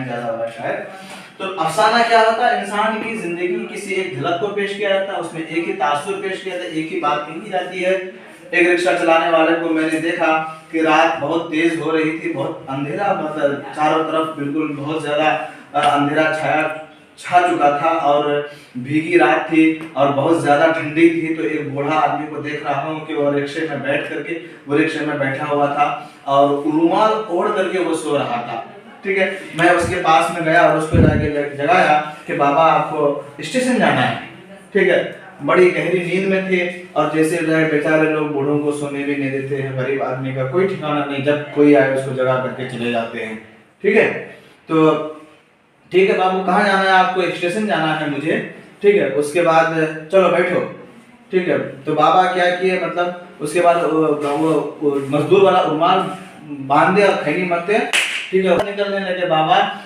ज्यादा होगा शायद। तो अफसाना क्या होता है, इंसान की जिंदगी किसी एक झलक को पेश किया जाता है, उसमें एक ही तासुर पेश किया जाता है, एक ही बात कही जाती है। एक रिक्शा चलाने वाले को मैंने देखा कि रात बहुत तेज हो रही थी, बहुत अंधेरा, मतलब चारों तरफ बिल्कुल बहुत ज्यादा अंधेरा छा चुका था और भीगी रात थी और बहुत ज्यादा ठंडी थी। तो एक बूढ़ा आदमी को देख रहा हूँ कि वो रिक्शे में बैठ करके वो रिक्शे में बैठा हुआ था और रुमाल ओढ़ करके वो सो रहा था। ठीक है, मैं उसके पास में गया और उसको जाके जगाया कि बाबा आपको स्टेशन जाना है। ठीक है, बड़ी गहरी नींद में थे और जैसे बेचारे लोग बूढ़ों को सोने भी नहीं देते हैं, गरीब आदमी का कोई ठिकाना नहीं, जब कोई आए उसको जगा करके चले जाते हैं। ठीक है, तो ठीक है बाबू कहाँ जाना है आपको? स्टेशन जाना है मुझे। ठीक है, उसके बाद चलो बैठो। ठीक है, तो बाबा क्या किए, मतलब उसके बाद वो मजदूर वाला रुमाल बांधे और खैनी मरते। ठीक है, निकलने लगे बाबा।